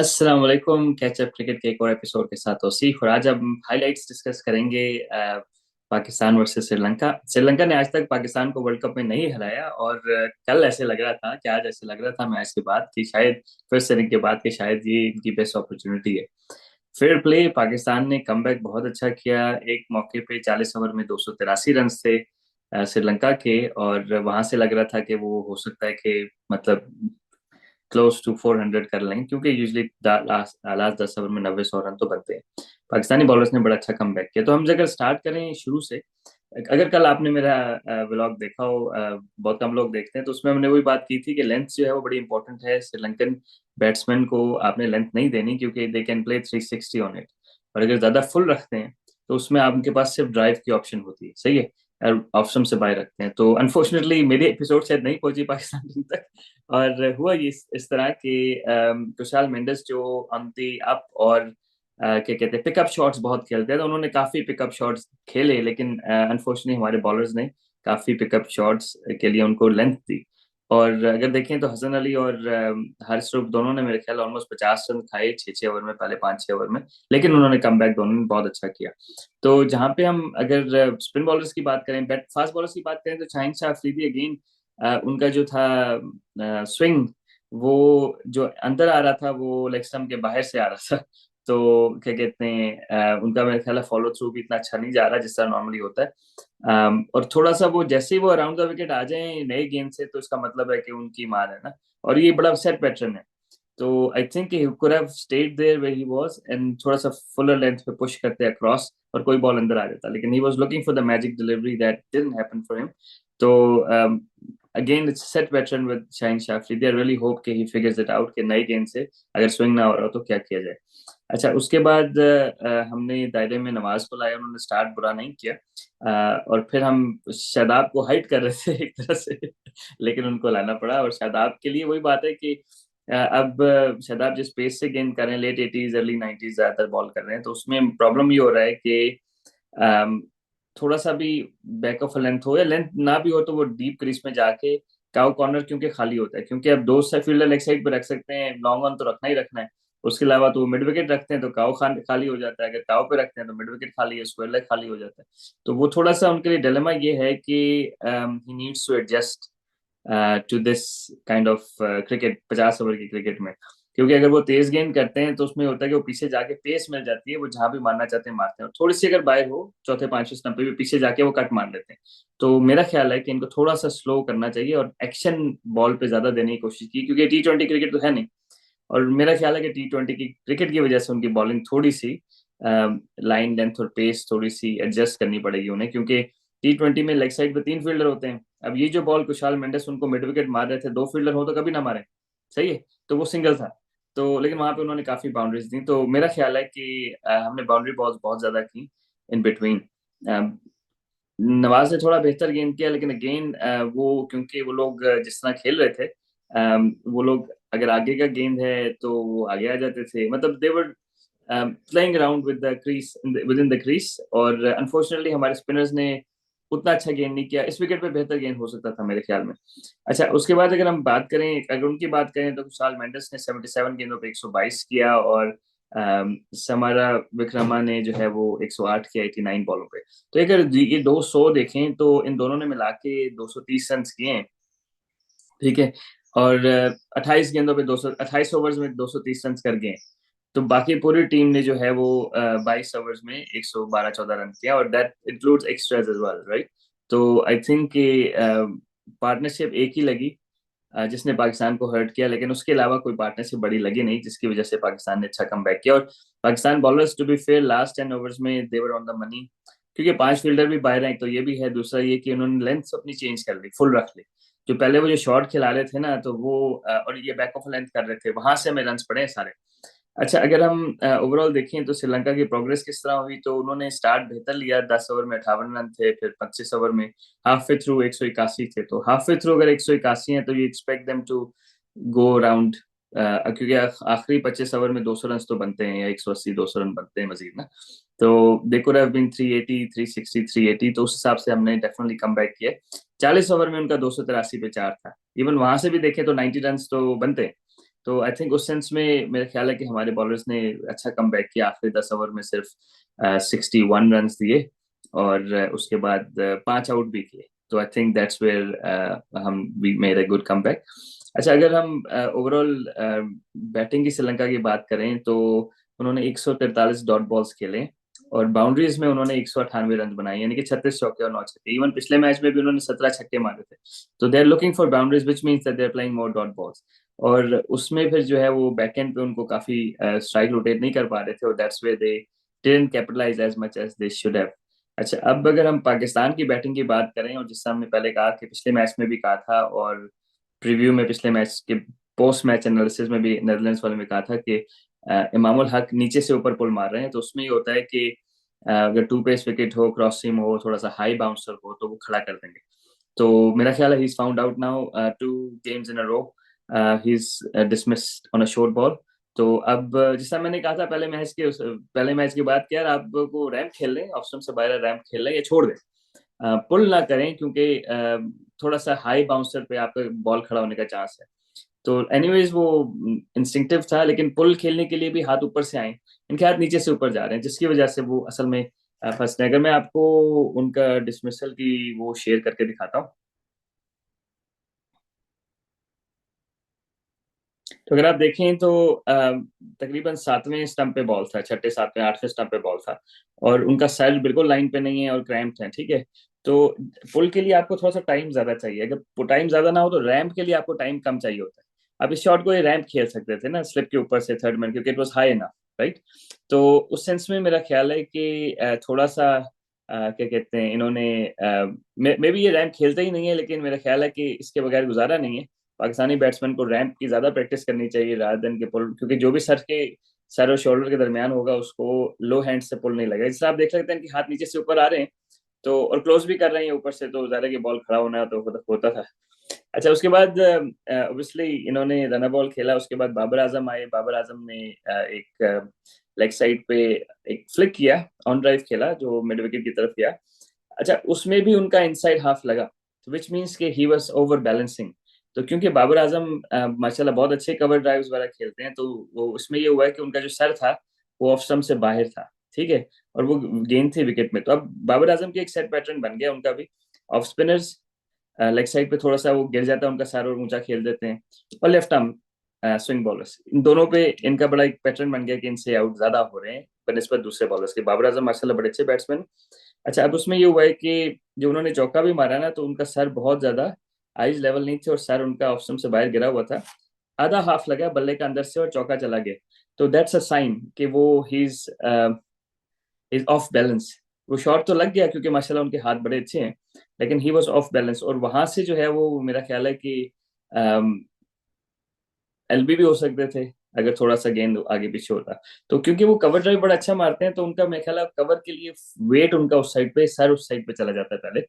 अस्सलाम वालेकुम। Catch up cricket के एक और एपिसोड के साथ तौसीफ, और आज हम हाइलाइट्स डिस्कस करेंगे पाकिस्तान वर्सेस श्रीलंका। श्रीलंका ने आज तक पाकिस्तान को वर्ल्ड कप में नहीं हराया, और कल ऐसे लग रहा था कि आज ऐसे लग रहा था मैच के बाद कि शायद फर्स्ट इनिंग के बाद कि शायद ये इनकी बेस्ट अपॉर्चुनिटी है। फेयर प्ले, पाकिस्तान ने कमबैक बहुत अच्छा किया। एक मौके पे 40 ओवर में 283 रन थे श्रीलंका के, और वहां से लग रहा था कि वो हो सकता है कि मतलब क्लोज टू 400 कर लेंगे, क्योंकि यूजली लास्ट 10 ओवर में 90-100 रन तो बनते हैं। पाकिस्तानी बॉलर्स ने बड़ा अच्छा कम बैक किया। तो हम अगर स्टार्ट करें शुरू से, अगर कल आपने मेरा व्लॉग देखा हो, बहुत कम लोग देखते हैं, तो उसमें हमने वही बात की थी कि लेंथ जो है वो बड़ी इंपॉर्टेंट है। श्रीलंकन बैट्समैन को आपने लेंथ नहीं देनी, क्योंकि they can play 360 on it. और अगर ज्यादा फुल रखते हैं तो उसमें आपके पास सिर्फ ड्राइव की ऑप्शन होती है, सही है, ऑप्शन से बाय रखते हैं। तो अनफॉर्चुनेटली मेरी एपिसोड शायद नहीं पहुंची पाकिस्तान टीम तक, और हुआ ये इस तरह कि कुशाल मेंडिस जो ऑन दी अप, और क्या कहते हैं, पिकअप शॉट्स बहुत खेलते हैं, तो उन्होंने काफी पिकअप शॉट्स खेले, लेकिन अनफॉर्चुनेटली हमारे बॉलर्स ने काफी पिकअप शॉट्स के लिए उनको लेंथ दी। और अगर देखें तो हसन अली और हारिस रऊफ दोनों ने मेरे ख्याल ऑलमोस्ट 50 रन खाए 6-6 ओवर में, पहले 5-6 ओवर में, लेकिन उन्होंने कम बैक दोनों ने बहुत अच्छा किया। तो जहां पे हम अगर स्पिन बॉलर्स की बात करें, बैट फास्ट बॉलर्स की बात करें, तो शाहिन शाह अफरीदी अगेन, उनका जो था स्विंग, वो जो अंदर आ रहा था वो लेग स्टंप के बाहर से आ रहा था। तो क्या कहते हैं, उनका मेरे ख्याल है फॉलो थ्रू भी इतना अच्छा नहीं जा रहा जिस तरह नॉर्मली होता है। और थोड़ा सा वो जैसे ही वो अराउंड द विकेट आ जाए नए गेंद से, तो इसका मतलब है कि उनकी मार है ना। और ये बड़ा सेट पैटर्न है। तो I think he could have stayed there where he was, and थोड़ा सा फुलर लेंथ पे पुश करते अक्रॉस, और कोई बॉल अंदर आ जाता, लेकिन he was looking for the magic delivery that didn't happen for him. तो again it's set pattern with Shaheen Shah Afridi. I really hope कि ही फिगर्स इट आउट कि नई गेंद से अगर स्विंग ना हो रहा हो तो क्या किया जाए। अच्छा, उसके बाद हमने दायरे में नवाज को लाया, उन्होंने स्टार्ट बुरा नहीं किया। और फिर हम शादाब को हाइट कर रहे थे एक तरह से, लेकिन उनको लाना पड़ा। और शादाब के लिए वही बात है कि अब शादाब जिस पेस से गेंद कर रहे हैं, लेट 80s अर्ली 90s ज्यादातर बॉल कर रहे हैं, तो उसमें प्रॉब्लम ये हो रहा है कि अम, थोड़ा सा भी बैक ऑफ लेंथ हो या लेंथ ना भी हो, तो वो डीप क्रीज में जाके काउ कॉर्नर क्योंकि खाली होता है, क्योंकि अब दो साइड फील्डर लेग साइड पे रख सकते हैं, लॉन्ग ऑन तो रखना ही रखना है। उसके अलावा तो वो मिड विकेट रखते हैं तो काउ खाली हो जाता है, अगर काउ पे रखते हैं तो मिड विकेट खाली है, स्क्वायर लेग खाली हो जाता है। तो वो थोड़ा सा उनके लिए डिलेमा ये है कि he needs to adjust to this kind of cricket, 50 over की क्रिकेट में। क्योंकि अगर वो तेज गेंद करते हैं तो उसमें होता है कि वो पीछे जाके पेस मिल जाती है, वो जहां भी मारना चाहते हैं मारते हैं, और थोड़ी सी अगर बाय हो चौथे पांचवें स्टंप पे भी पीछे जाके वो कट मार लेते हैं। तो मेरा ख्याल है कि इनको थोड़ा सा स्लो करना चाहिए और एक्शन बॉल पे ज्यादा देने की कोशिश की, क्योंकि T20 क्रिकेट तो है नहीं। और मेरा ख्याल है कि T20 की क्रिकेट की वजह से उनकी बॉलिंग थोड़ी सी लाइन लेंथ और पेस थोड़ी सी एडजस्ट करनी पड़ेगी उन्हें, क्योंकि T20 में लेग साइड पे 3 फील्डर होते हैं। अब ये जो बॉल कुशाल मेंडिस उनको मिड विकेट मार रहे थे, 2 फील्डर हो तो कभी ना मारे, सही है, तो वो सिंगल था। तो लेकिन वहां पे उन्होंने काफी बाउंड्रीज दी। तो मेरा ख्याल है कि हमने बाउंड्री बॉल्स बहुत ज्यादा की इन बिटवीन। नवाज ने थोड़ा बेहतर गेंद किया, लेकिन अगेन वो क्योंकि वो लोग जिस तरह खेल रहे थे, वो लोग अगर आगे का गेंद है तो वो आगे आ जाते थे, मतलब they were playing around with the crease, within the crease. और अनफॉर्चुनेटली हमारे स्पिनर्स ने उतना अच्छा गेंद नहीं किया। इस विकेट पे बेहतर गेंद हो सकता था मेरे ख्याल में। अच्छा, उसके बाद अगर हम बात करें, अगर उनकी बात करें, तो कुशाल मेंडिस ने 77 गेंदों पे 122 किया, और समारा विक्रमा ने जो है वो 108 किया 89 बॉलों पे। तो अगर ये 200 देखें तो इन दोनों ने मिला के 230 रन किए हैं, ठीक है। और 28 गेंदों पे 200, 28 ओवर्स में 230 रन कर गए। तो बाकी पूरी टीम ने जो है वो 22 ओवर्स में 112-14 रन किया, और that includes extras as well, right. तो आई थिंक कि पार्टनरशिप एक ही लगी जिसने पाकिस्तान को हर्ट किया, लेकिन उसके अलावा कोई पार्टनरशिप बड़ी लगी नहीं जिसकी वजह से पाकिस्तान ने अच्छा कम किया। और Pakistan bowlers, to be fair, last 10 overs में देवर ऑन द मनी, क्योंकि 5 फील्डर भी बाहर हैं। तो ये भी है, दूसरा ये कि उन्होंने लेंथ अपनी चेंज कर ली, फुल रख ली। जो पहले वो जो शॉट खिला रहे थे ना, तो वो और ये बैक ऑफ लेंथ कर रहे थे, वहां से हमें रन पड़े हैं सारे। अच्छा, अगर हम ओवरऑल देखें तो श्रीलंका की प्रोग्रेस किस तरह हुई, तो उन्होंने स्टार्ट बेहतर लिया, 10 ओवर में 58 रन थे, फिर 25 ओवर में हाफ वे थ्रू 181 थे। तो हाफ वे थ्रू अगर 181 है तो you expect them to go around, क्योंकि आखिरी 25 ओवर में 200 रन तो बनते हैं, या 180-200 रन बनते हैं मजीद ना। तो दे कुड हैव बीन 380, 360, 380, तो उस हिसाब से हमने डेफिनेटली कम बैक किया। 40 ओवर में उनका 283 पे 4 था। इवन वहां से भी देखें तो 90 रन तो बनते हैं। तो आई थिंक उस सेंस में मेरा ख्याल है कि हमारे बॉलर्स ने अच्छा कमबैक किया, आखिरी 10 ओवर में सिर्फ 61 रन दिए, और उसके बाद 5 आउट भी किए। तो आई थिंक दैट्स वेयर हम we made a good comeback. अच्छा, अगर हम ओवरऑल बैटिंग की श्रीलंका की बात करें तो उन्होंने 143 डॉट बॉल्स खेले, और बाउंड्रीज में उन्होंने 198 रन बनाए, यानी कि 36 चौके और 9 छक्के। इवन पिछले मैच में भी उन्होंने 17 छक्के मारे थे। तो they are looking for boundaries which means that they are playing more dot balls. और उसमें फिर जो है वो बैकएंड पे उनको काफी स्ट्राइक रोटेट नहीं कर पा रहे थे, और that's way they didn't capitalize as much as they should have. अच्छा, अब अगर हम पाकिस्तान की बैटिंग की बात करें, और जिससे हमने पहले कहा कि पिछले मैच में भी कहा था, और प्रीव्यू में पिछले मैच के पोस्ट मैच एनालिसिस में भी नेदरलैंड्स वाले में कहा था कि इमामुल हक नीचे से ऊपर पुल मार रहे हैं। तो उसमें ये होता है कि अगर टू पेस विकेट हो, क्रॉस सीम हो, थोड़ा सा हाई बाउंसर हो, तो वो खड़ा कर देंगे। तो मेरा ख्याल है he is found out now, 2 games in a row he is dismissed on a short ball. तो अब जैसा मैंने कहा था पहले मैच की बात किया, आपको रैम्प खेल लें, ऑप्शन से बाहर रैम्प खेल लें या छोड़ दें, पुल ना करें, क्योंकि थोड़ा सा हाई बाउंसर पे आपका बॉल खड़ा होने का चांस है। तो एनीवेज वो इंस्टिंक्टिव था, लेकिन पुल खेलने के लिए भी हाथ ऊपर से आए, इनके हाथ नीचे से ऊपर जा रहे हैं, जिसकी वजह से वो असल में फंस रहे हैं। अगर मैं आपको उनका डिसमिसल की वो शेयर करके दिखाता हूँ, तो अगर आप देखें तो तकरीबन 7वें स्टंप पे बॉल था, छठे, 7वें, 8वें स्टंप पे बॉल था, और उनका सर बिल्कुल लाइन पे नहीं है और क्रैम्प है, ठीक है। तो पुल के लिए आपको थोड़ा सा टाइम ज्यादा चाहिए, अगर टाइम ज्यादा ना हो तो रैम्प के लिए आपको टाइम कम चाहिए होता है। अब इस शॉट को ये रैम्प खेल सकते थे ना, स्लिप के ऊपर से थर्ड मैन, क्योंकि इट वाज हाई ना, राइट। तो उस सेंस में मेरा ख्याल है कि थोड़ा सा क्या कहते हैं इन्होंने, मे बी ये रैम्प खेलते ही नहीं है, लेकिन मेरा ख्याल है कि इसके बगैर गुजारा नहीं है। पाकिस्तानी बैट्समैन को रैंप की ज्यादा प्रैक्टिस करनी चाहिए रादर देन के पुल, क्योंकि जो भी सर और शोल्डर के दरमियान होगा उसको लो हैंड से पुल नहीं लगेगा। इससे आप देख सकते हैं कि हाथ नीचे से ऊपर आ रहे हैं, तो और क्लोज भी कर रहे हैं ऊपर से, तो ज्यादा की बॉल खड़ा होना तो होता था। अच्छा, उसके बाद ऑब्वियसली इन्होंने रन बॉल खेला, उसके बाद बाबर आजम आए। बाबर आजम ने एक लेग साइड पे एक फ्लिक किया, ऑन ड्राइव खेला जो मिड विकेट की तरफ गया। अच्छा, उसमें भी उनका इनसाइड हाफ लगा, तो विच मीन्स के ही वाज ओवर बैलेंसिंग। तो क्योंकि बाबर आजम माशाल्लाह बहुत अच्छे कवर ड्राइव्स वगैरह खेलते हैं, तो वो उसमें ये हुआ है कि उनका जो सर था वो ऑफ स्टंप से बाहर था, ठीक है, और वो गेंद थी विकेट में। तो अब बाबर आजम की एक सेट पैटर्न बन गया उनका भी, ऑफ स्पिनर्स लेग साइड पे थोड़ा सा वो गिर जाता है उनका सर और ऊंचा खेल देते हैं, और लेफ्ट आर्म स्विंग बॉलर्स, इन दोनों पे इनका बड़ा एक पैटर्न बन गया कि इनसे आउट ज्यादा हो रहे हैं बनस्बत दूसरे बॉलर्स के। बाबर आजम माशाल्लाह बड़े अच्छे बैट्समैन। अच्छा, अब उसमें ये हुआ है कि जो उन्होंने चौका भी मारा ना, तो उनका सर बहुत ज्यादा आइज लेवल नहीं थे, और सर उनका ऑफ स्टंप से बाहर गिरा हुआ था। आधा हाफ लगा बल्ले का अंदर से, और चौका चला गया। तो दैट्स अ साइन कि वो ही इज ऑफ बैलेंस। वो शॉट तो लग गया क्योंकि माशाल्लाह उनके हाथ बड़े अच्छे हैं, लेकिन ही वॉज ऑफ बैलेंस, और वहां से जो है वो मेरा ख्याल है कि एलबी भी हो सकते थे अगर थोड़ा सा गेंद आगे पीछे होता। तो क्योंकि वो कवर ड्राइव बड़ा अच्छा मारते हैं, तो उनका मेरा ख्याल है कवर के लिए वेट उनका उस साइड पे, सर उस साइड पे चला जाता है पहले।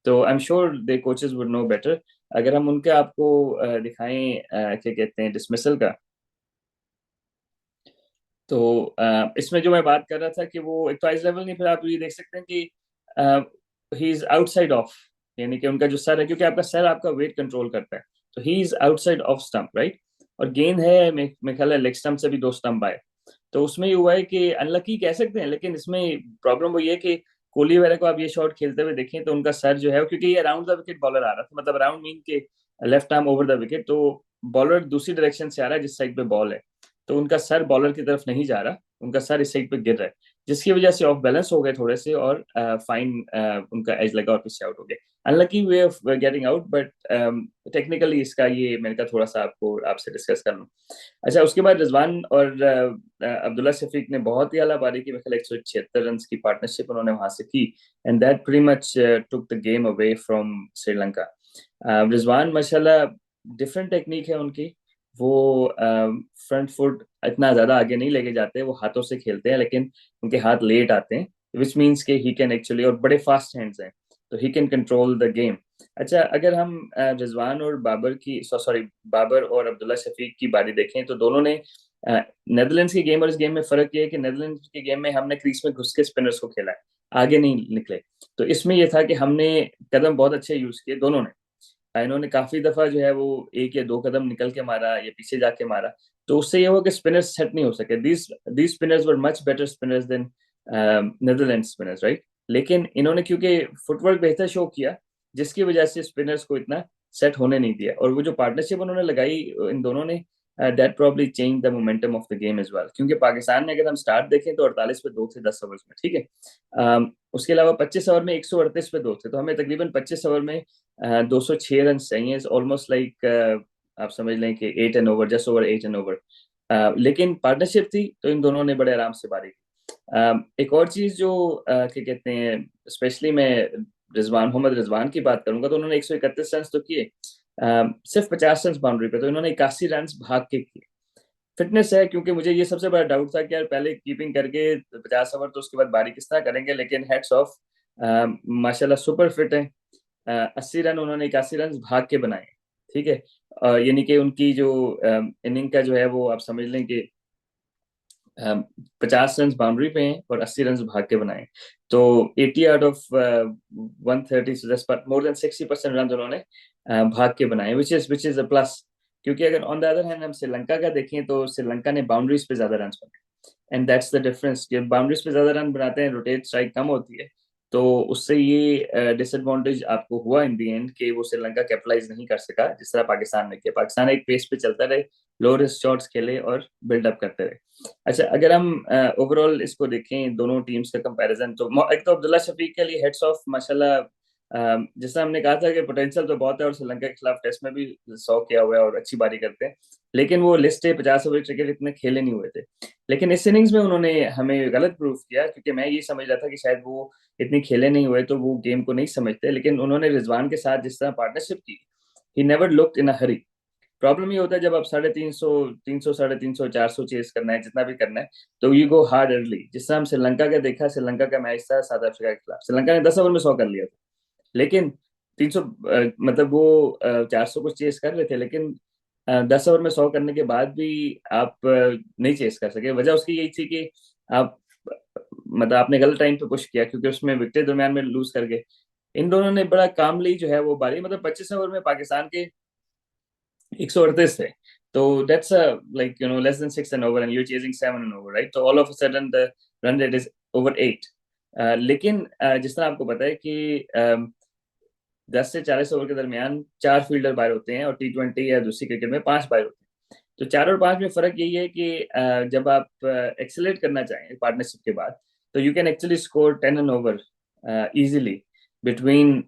तो I am sure they coaches would know better. अगर हम उनके आपको दिखाएं क्या कहते हैं डिसमिसल का, तो इसमें जो मैं बात कर रहा था कि वो एक तो आइज लेवल नहीं, फिर आप ये देख सकते हैं कि ही इज आउटसाइड ऑफ, यानी कि उनका जो सर है, क्योंकि आपका सर आपका वेट कंट्रोल करता है, तो he is outside off stump, right. और गेंद है मेरे ख्याल है लेग स्टंप से भी 2 स्टंप आए। तो उसमें ये हुआ है कि अनलकी कह सकते हैं, लेकिन इसमें प्रॉब्लम वो ये है कि कोहली वगैरह को आप ये शॉट खेलते हुए देखें तो उनका सर जो है, क्योंकि ये अराउंड द विकेट बॉलर आ रहा था, मतलब अराउंड मीन के left arm over the wicket, तो बॉलर दूसरी डायरेक्शन से आ रहा है जिस साइड पे बॉल है, तो उनका सर बॉलर की तरफ नहीं जा रहा, उनका सर इस साइड पे गिर रहा है, जिसकी वजह से ऑफ बैलेंस हो गए थोड़े से, और फाइन उनका एज लगा और पीछे आउट हो गया। Unlucky way of getting out, but technically इसका ये मैंने कहा थोड़ा सा आपको आपसे डिस्कस कर लूँ। अच्छा, उसके बाद रिजवान और अब्दुल्ला शफीक ने बहुत ही आला बारी की, मतलब 176 रन की पार्टनरशिप उन्होंने वहां से की, and that pretty much took the game away from Sri Lanka. Rizwan माशाल्लाह डिफरेंट टेक्निक है उनकी, वो फ्रंट फुट इतना ज्यादा आगे नहीं लेके जाते, वो हाथों से खेलते हैं, लेकिन उनके हाथ लेट आते हैं, विच मीन्स के ही कैन एक्चुअली, और बड़े फास्ट हैंड्स हैं, तो he can control the game. अच्छा, अगर हम रिजवान और बाबर की सॉरी बाबर और अब्दुल्ला शफीक की बारी देखें, तो दोनों ने नेदरलैंड्स की गेम और इस गेम में फर्क ये है कि नेदरलैंड्स की गेम में हमने क्रीज में घुस के स्पिनर्स को खेला है, आगे नहीं निकले। तो इसमें यह था कि हमने कदम बहुत अच्छे यूज किए दोनों ने। इन्होंने काफी दफा जो है वो एक या दो कदम निकल के मारा या पीछे जाके मारा, तो उससे ये हुआ कि स्पिनर्स सेट नहीं हो सके। These spinners were much better spinners than Netherland spinners, right. लेकिन इन्होंने क्योंकि फुटवर्क बेहतर शो किया, जिसकी वजह से स्पिनर्स को इतना सेट होने नहीं दिया, और वो जो पार्टनरशिप उन्होंने लगाई इन दोनों ने, that probably change the momentum of the game as well. क्योंकि पाकिस्तान में अगर हम स्टार्ट देखें तो 48 पे 2 थे 10 ओवर्स में, ठीक है। उसके अलावा 25 ओवर में 138 पे 2 थे, तो हमें तकरीबन 25 ओवर में 206 रन चाहिए, ऑलमोस्ट लाइक आप समझ लें कि 8 an over, just over 8 an over. लेकिन पार्टनरशिप थी तो इन दोनों ने बड़े आराम से बारी की। एक और चीज जो क्या कहते हैं, स्पेशली मैं मोहम्मद रिजवान की बात करूंगा, तो उन्होंने 131 रन तो किए, सिर्फ 50 रन बाउंड्री पे, तो इन्होंने 81 रन भाग के किए। फिटनेस है, क्योंकि मुझे ये सबसे बड़ा डाउट था कि यार पहले कीपिंग करके 50 ओवर, तो उसके बाद बारी किस तरह करेंगे, लेकिन हेड्स ऑफ, माशाल्लाह सुपर फिट है। 80 रन उन्होंने 81 रन भाग के बनाए, ठीक है। यानी कि उनकी जो इनिंग का जो है वो आप समझ लें कि 50 रन बाउंड्री पे हैं और 80 रन भाग के बनाए। तो 80 out of 130, more than 60% run उन्होंने भाग के बनाए, विच इज अ प्लस। क्योंकि अगर ऑन द अदर हैंड हम श्रीलंका का देखें, तो श्रीलंका ने बाउंड्रीज पे ज्यादा रन बनाए, एंड दैट्स द डिफरेंस। जब बाउंड्रीज पे ज्यादा रन बनाते हैं, रोटेट स्ट्राइक कम होती है, तो उससे ये डिसएडवांटेज आपको हुआ इन दी एंड, कि वो श्रीलंका कैपिटलाइज नहीं कर सका जिस तरह पाकिस्तान ने किया। पाकिस्तान एक पेस पे चलता रहे, लो रिस्क शॉट्स खेले और बिल्डअप करते रहे। अच्छा, अगर हम ओवरऑल इसको देखें दोनों टीम्स का कंपैरिजन, तो एक तो अब्दुल्ला शफीक के लिए हेड्स ऑफ माशाल्लाह। जैसा हमने कहा था कि पोटेंशियल तो बहुत है, और श्रीलंका के खिलाफ टेस्ट में भी 100 किया हुआ है और अच्छी बारी करते हैं, लेकिन वो लिस्ट है 50 ओवर क्रिकेट इतने खेले नहीं हुए थे। लेकिन इस इनिंग्स में उन्होंने हमें गलत प्रूफ किया, क्योंकि मैं ये समझ रहा था कि शायद वो इतनी खेले नहीं हुए तो वो गेम को नहीं समझते, लेकिन उन्होंने रिजवान के साथ जिस तरह पार्टनरशिप की, he never looked in a Hari. Problem ये होता है जब आप 350, 300, 350, 400 चेस करना है, जितना भी करना है, तो यू गो हार्ड अर्ली। जिस तरह हम श्रीलंका का देखा, श्रीलंका का मैच था साउथ अफ्रीका के खिलाफ, श्रीलंका ने 10 ओवर में 100 कर लिया था, लेकिन 300, मतलब वो 400 को चेस कर रहे थे, लेकिन 10 ओवर में 100 करने के बाद भी आप नहीं चेस कर सके। वजह उसकी यही थी कि आप मतलब आपने गलत टाइम पे पुश किया, क्योंकि उसमें विकेट दरमियान में लूज कर गए। इन दोनों ने बड़ा कामली जो है वो बारी, मतलब 25 ओवर में पाकिस्तान के 138 थे, तो that's like less than 6 an over, and you chasing 7 an over, right. तो all of a sudden the run rate is over 8। लेकिन जिस तरह आपको पता है कि 10 से 40 ओवर के दरमियान 4 फील्डर बाहर होते हैं, और T20 या दूसरी क्रिकेट में 5 बाहर होते हैं। तो 4 और 5 में फर्क यही है कि जब आप एक्सेलरेट करना चाहें पार्टनरशिप के बाद, तो you can actually score 10 an over easily between,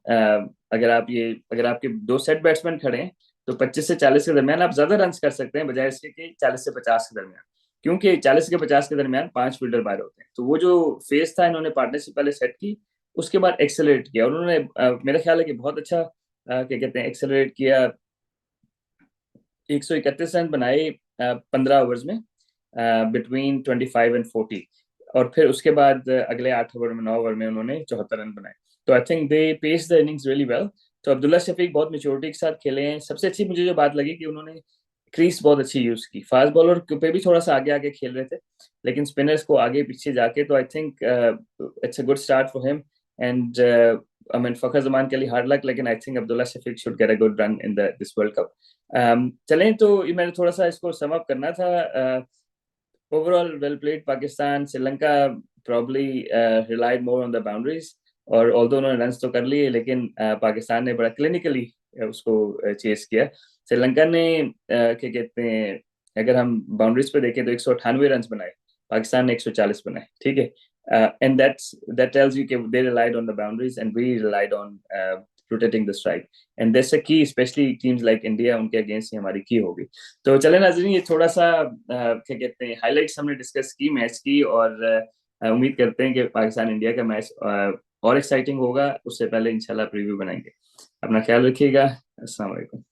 अगर आपके दो सेट बैट्समैन खड़े हैं, तो 25 से 40 के दरमियान आप ज्यादा रन कर सकते हैं, बजाय इसके कि 40 से 50 के दरमियान। क्योंकि 40 के 50 के दरमियान 5 फील्डर बाहर होते हैं। तो वो जो फेज था, इन्होंने पार्टनरशिप पहले सेट की, उसके बाद एक्सेलरेट किया, और उन्होंने मेरा ख्याल है कि बहुत अच्छा क्या कहते हैं एक्सेलरेट किया। 131 रन बनाए 15 ओवर्स में, बिटवीन 25 एंड 40। और फिर उसके बाद अगले 8 ओवर में 9 ओवर में उन्होंने 74 रन बनाए। तो I think they pace the innings really well. तो अब्दुल्ला शफीक बहुत मेच्योरिटी के साथ खेले हैं। सबसे अच्छी मुझे जो बात लगी कि उन्होंने क्रीज बहुत अच्छी यूज की, फास्ट बॉलर पे भी थोड़ा सा आगे आगे खेल रहे थे, लेकिन स्पिनर्स को आगे पीछे जाके। तो I think it's a good start for him, and I mean Fakhar Zaman के लिए हार्ड लक, लेकिन I think Abdullah Shafique should get a good run in the this world cup. चलें, तो ये मैंने थोड़ा सा इसको सम अप करना था। Overall well played Pakistan, Sri Lanka probably relied more on the boundaries, और ऑल्दो उन्होंने रन तो कर लिए, लेकिन पाकिस्तान ने बड़ा क्लिनिकली उसको चेस किया। श्रीलंका ने क्या कहते हैं, अगर हम बाउंड्रीज पे देखें तो 198 रन बनाए, पाकिस्तान ने 140 बनाए, ठीक है। एंड दैट टेल्स यू कि they relied on the boundaries and we relied on rotating the strike, and that's a key, especially teams like India, उनके अगेंस्ट ही हमारी की होगी। तो चले नाजरीन, ये थोड़ा सा क्या कहते हैं हाइलाइट्स हमने डिस्कस की मैच की, और उम्मीद करते हैं कि पाकिस्तान इंडिया का मैच और एक्साइटिंग होगा। उससे पहले इंशाल्लाह प्रीव्यू बनाएंगे। अपना ख्याल रखिएगा। अस्सलाम वालेकुम।